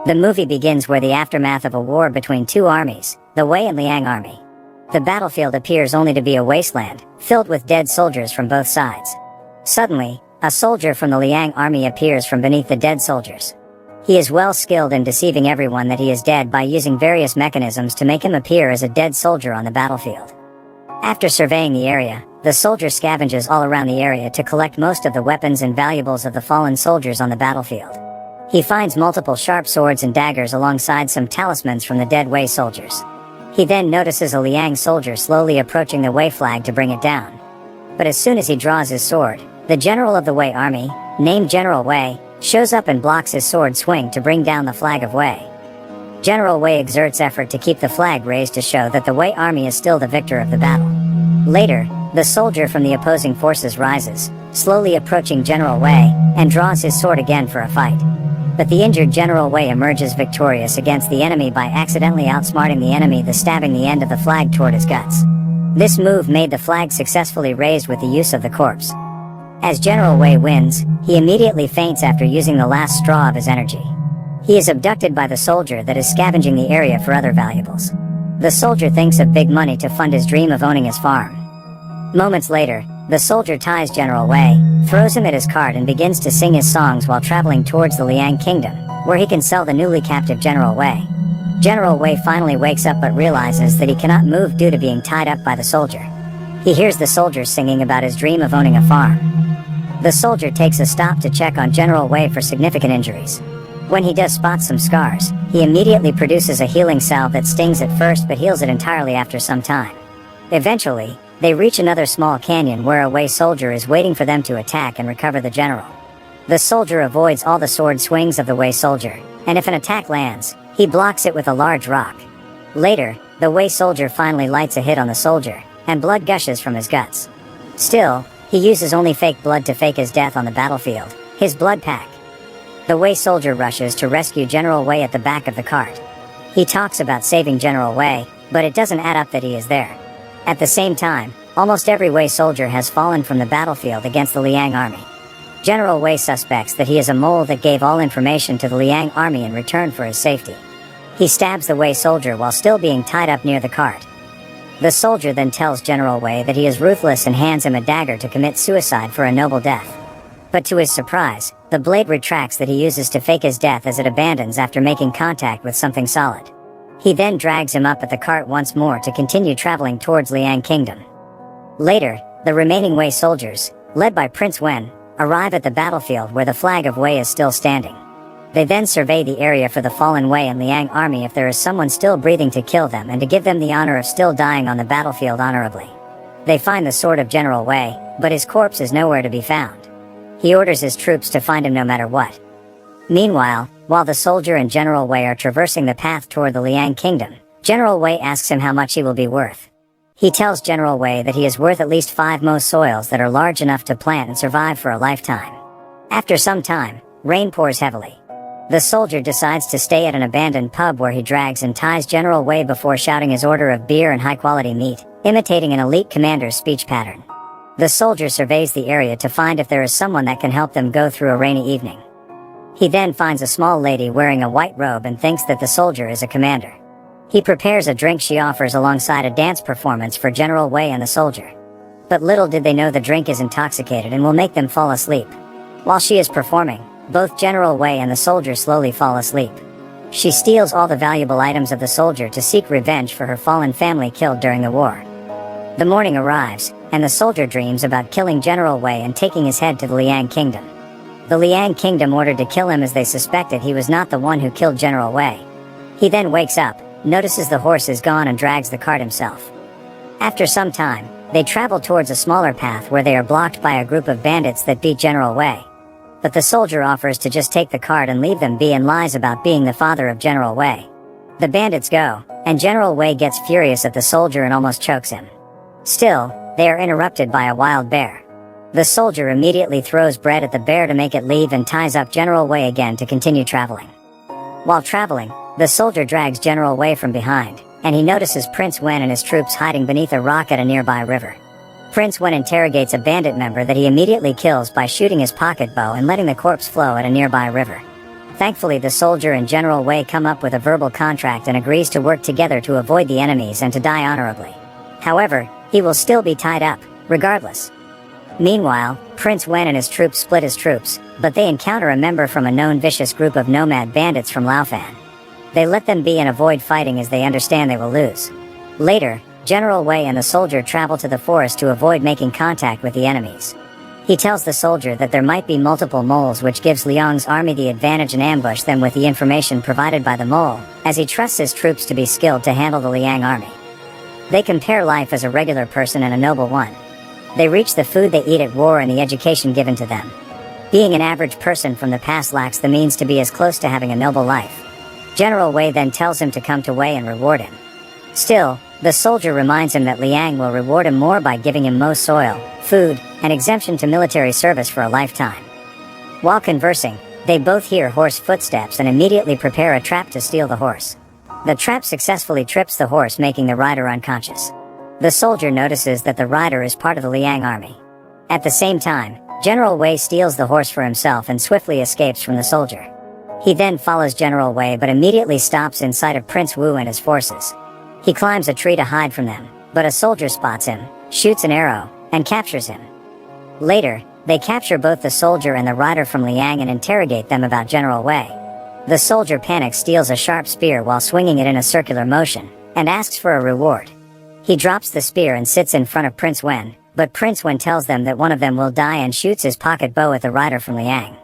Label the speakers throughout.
Speaker 1: The movie begins where the aftermath of a war between two armies, the Wei and Liang army. The battlefield appears only to be a wasteland, filled with dead soldiers from both sides. Suddenly, a soldier from the Liang army appears from beneath the dead soldiers. He is well skilled in deceiving everyone that he is dead by using various mechanisms to make him appear as a dead soldier on the battlefield. After surveying the area, the soldier scavenges all around the area to collect most of the weapons and valuables of the fallen soldiers on the battlefield. He finds multiple sharp swords and daggers alongside some talismans from the dead Wei soldiers. He then notices a Liang soldier slowly approaching the Wei flag to bring it down. But as soon as he draws his sword, the general of the Wei army, named General Wei, shows up and blocks his sword swing to bring down the flag of Wei. General Wei exerts effort to keep the flag raised to show that the Wei army is still the victor of the battle. Later, the soldier from the opposing forces rises, slowly approaching General Wei, and draws his sword again for a fight. But the injured General Wei emerges victorious against the enemy by accidentally outsmarting the enemy, stabbing the end of the flag toward his guts. This move made the flag successfully raised with the use of the corpse. As General Wei wins, he immediately faints after using the last straw of his energy. He is abducted by the soldier that is scavenging the area for other valuables. The soldier thinks of big money to fund his dream of owning his farm. Moments later, the soldier ties General Wei, throws him at his cart and begins to sing his songs while traveling towards the Liang kingdom, where he can sell the newly captive General Wei. General Wei finally wakes up but realizes that he cannot move due to being tied up by the soldier. He hears the soldier singing about his dream of owning a farm. The soldier takes a stop to check on General Wei for significant injuries. When he does spot some scars, he immediately produces a healing salve that stings at first but heals it entirely after some time. Eventually, they reach another small canyon where a Wei soldier is waiting for them to attack and recover the general. The soldier avoids all the sword swings of the Wei soldier, and if an attack lands, he blocks it with a large rock. Later, the Wei soldier finally lights a hit on the soldier, and blood gushes from his guts. Still, he uses only fake blood to fake his death on the battlefield, his blood pack. The Wei soldier rushes to rescue General Wei at the back of the cart. He talks about saving General Wei, but it doesn't add up that he is there. At the same time, almost every Wei soldier has fallen from the battlefield against the Liang army. General Wei suspects that he is a mole that gave all information to the Liang army in return for his safety. He stabs the Wei soldier while still being tied up near the cart. The soldier then tells General Wei that he is ruthless and hands him a dagger to commit suicide for a noble death. But to his surprise, the blade retracts that he uses to fake his death as it abandons after making contact with something solid. He then drags him up at the cart once more to continue traveling towards Liang kingdom. Later, the remaining Wei soldiers, led by Prince Wen, arrive at the battlefield where the flag of Wei is still standing. They then survey the area for the fallen Wei and Liang army if there is someone still breathing to kill them and to give them the honor of still dying on the battlefield honorably. They find the sword of General Wei, but his corpse is nowhere to be found. He orders his troops to find him no matter what. Meanwhile, while the soldier and General Wei are traversing the path toward the Liang kingdom, General Wei asks him how much he will be worth. He tells General Wei that he is worth at least 5 mo soils that are large enough to plant and survive for a lifetime. After some time, rain pours heavily. The soldier decides to stay at an abandoned pub where he drags and ties General Wei before shouting his order of beer and high-quality meat, imitating an elite commander's speech pattern. The soldier surveys the area to find if there is someone that can help them go through a rainy evening. He then finds a small lady wearing a white robe and thinks that the soldier is a commander. He prepares a drink she offers alongside a dance performance for General Wei and the soldier. But little did they know the drink is intoxicated and will make them fall asleep. While she is performing, both General Wei and the soldier slowly fall asleep. She steals all the valuable items of the soldier to seek revenge for her fallen family killed during the war. The morning arrives, and the soldier dreams about killing General Wei and taking his head to the Liang kingdom. The Liang kingdom ordered to kill him as they suspected he was not the one who killed General Wei. He then wakes up, notices the horse is gone and drags the cart himself. After some time, they travel towards a smaller path where they are blocked by a group of bandits that beat General Wei. But the soldier offers to just take the cart and leave them be and lies about being the father of General Wei. The bandits go, and General Wei gets furious at the soldier and almost chokes him. Still, they are interrupted by a wild bear. The soldier immediately throws bread at the bear to make it leave and ties up General Wei again to continue traveling. While traveling, the soldier drags General Wei from behind, and he notices Prince Wen and his troops hiding beneath a rock at a nearby river. Prince Wen interrogates a bandit member that he immediately kills by shooting his pocket bow and letting the corpse flow at a nearby river. Thankfully, the soldier and General Wei come up with a verbal contract and agrees to work together to avoid the enemies and to die honorably. However, he will still be tied up, regardless. Meanwhile, Prince Wen and his troops split his troops, but they encounter a member from a known vicious group of nomad bandits from Laofan. They let them be and avoid fighting as they understand they will lose. Later, General Wei and the soldier travel to the forest to avoid making contact with the enemies. He tells the soldier that there might be multiple moles, which gives Liang's army the advantage and ambush them with the information provided by the mole, as he trusts his troops to be skilled to handle the Liang army. They compare life as a regular person and a noble one. They reach the food they eat at war and the education given to them. Being an average person from the past lacks the means to be as close to having a noble life. General Wei then tells him to come to Wei and reward him. Still, the soldier reminds him that Liang will reward him more by giving him mo soil, food, and exemption to military service for a lifetime. While conversing, they both hear horse footsteps and immediately prepare a trap to steal the horse. The trap successfully trips the horse, making the rider unconscious. The soldier notices that the rider is part of the Liang army. At the same time, General Wei steals the horse for himself and swiftly escapes from the soldier. He then follows General Wei but immediately stops in sight of Prince Wu and his forces. He climbs a tree to hide from them, but a soldier spots him, shoots an arrow, and captures him. Later, they capture both the soldier and the rider from Liang and interrogate them about General Wei. The soldier panics, steals a sharp spear while swinging it in a circular motion, and asks for a reward. He drops the spear and sits in front of Prince Wen, but Prince Wen tells them that one of them will die and shoots his pocket bow at the rider from Liang.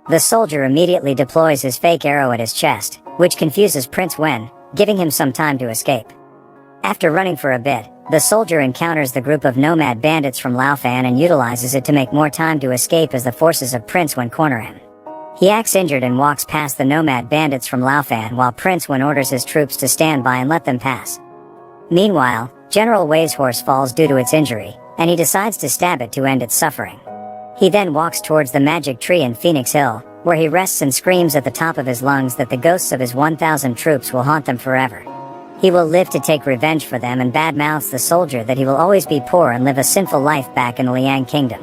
Speaker 1: The soldier immediately deploys his fake arrow at his chest, which confuses Prince Wen, giving him some time to escape. After running for a bit, the soldier encounters the group of nomad bandits from Laofan and utilizes it to make more time to escape as the forces of Prince Wen corner him. He acts injured and walks past the nomad bandits from Laofan while Prince Wen orders his troops to stand by and let them pass. Meanwhile, General Wei's horse falls due to its injury, and he decides to stab it to end its suffering. He then walks towards the magic tree in Phoenix Hill, where he rests and screams at the top of his lungs that the ghosts of his 1,000 troops will haunt them forever. He will live to take revenge for them and badmouths the soldier that he will always be poor and live a sinful life back in the Liang kingdom.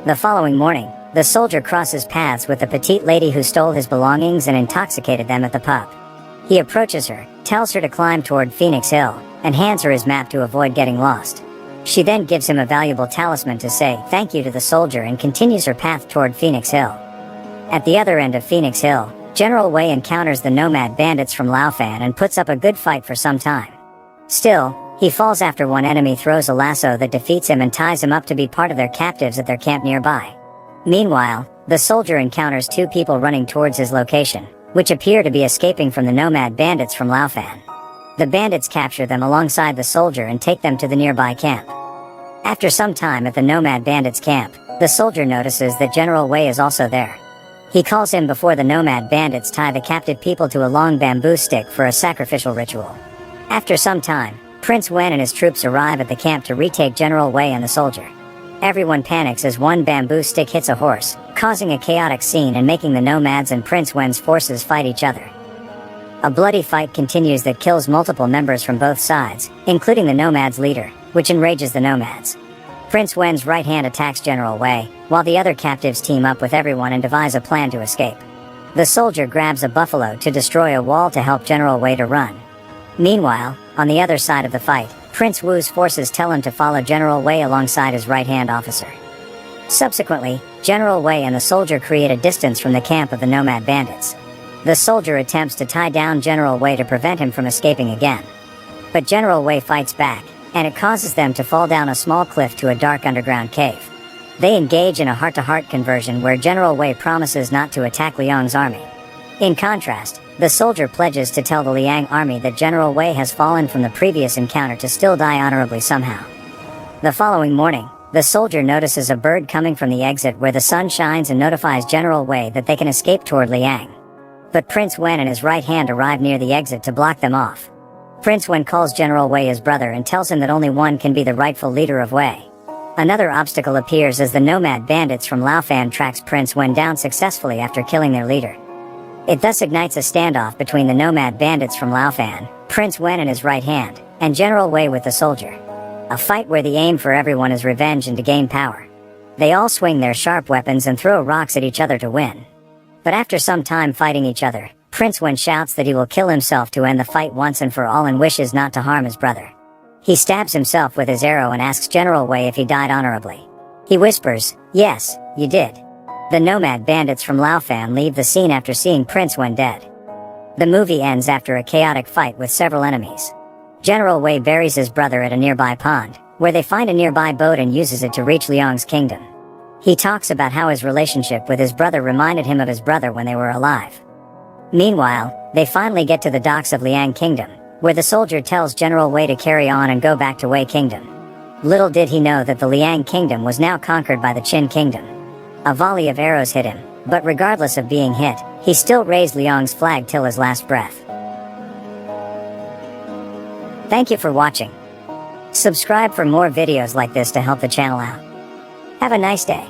Speaker 1: The following morning, the soldier crosses paths with the petite lady who stole his belongings and intoxicated them at the pub. He approaches her, tells her to climb toward Phoenix Hill, and hands her his map to avoid getting lost. She then gives him a valuable talisman to say thank you to the soldier and continues her path toward Phoenix Hill. At the other end of Phoenix Hill, General Wei encounters the nomad bandits from Laofan and puts up a good fight for some time. Still, he falls after one enemy throws a lasso that defeats him and ties him up to be part of their captives at their camp nearby. Meanwhile, the soldier encounters two people running towards his location, which appear to be escaping from the nomad bandits from Laofan. The bandits capture them alongside the soldier and take them to the nearby camp. After some time at the nomad bandits' camp, the soldier notices that General Wei is also there. He calls him before the nomad bandits tie the captive people to a long bamboo stick for a sacrificial ritual. After some time, Prince Wen and his troops arrive at the camp to retake General Wei and the soldier. Everyone panics as one bamboo stick hits a horse, causing a chaotic scene and making the nomads and Prince Wen's forces fight each other. A bloody fight continues that kills multiple members from both sides, including the nomads' leader, which enrages the nomads. Prince Wen's right hand attacks General Wei, while the other captives team up with everyone and devise a plan to escape. The soldier grabs a buffalo to destroy a wall to help General Wei to run. Meanwhile, on the other side of the fight, Prince Wu's forces tell him to follow General Wei alongside his right-hand officer. Subsequently, General Wei and the soldier create a distance from the camp of the nomad bandits. The soldier attempts to tie down General Wei to prevent him from escaping again. But General Wei fights back, and it causes them to fall down a small cliff to a dark underground cave. They engage in a heart-to-heart conversion where General Wei promises not to attack Liang's army. In contrast, the soldier pledges to tell the Liang army that General Wei has fallen from the previous encounter to still die honorably somehow. The following morning, the soldier notices a bird coming from the exit where the sun shines and notifies General Wei that they can escape toward Liang. But Prince Wen and his right hand arrive near the exit to block them off. Prince Wen calls General Wei his brother and tells him that only one can be the rightful leader of Wei. Another obstacle appears as the nomad bandits from Laofan tracks Prince Wen down successfully after killing their leader. It thus ignites a standoff between the nomad bandits from Laofan, Prince Wen and his right hand, and General Wei with the soldier. A fight where the aim for everyone is revenge and to gain power. They all swing their sharp weapons and throw rocks at each other to win. But after some time fighting each other, Prince Wen shouts that he will kill himself to end the fight once and for all and wishes not to harm his brother. He stabs himself with his arrow and asks General Wei if he died honorably. He whispers, "Yes, you did." The nomad bandits from Laofan leave the scene after seeing Prince Wen dead. The movie ends after a chaotic fight with several enemies. General Wei buries his brother at a nearby pond, where they find a nearby boat and uses it to reach Liang's kingdom. He talks about how his relationship with his brother reminded him of his brother when they were alive. Meanwhile, they finally get to the docks of Liang Kingdom, where the soldier tells General Wei to carry on and go back to Wei Kingdom. Little did he know that the Liang Kingdom was now conquered by the Qin Kingdom. A volley of arrows hit him, but regardless of being hit, he still raised Liang's flag till his last breath. Thank you for watching. Subscribe for more videos like this to help the channel out. Have a nice day.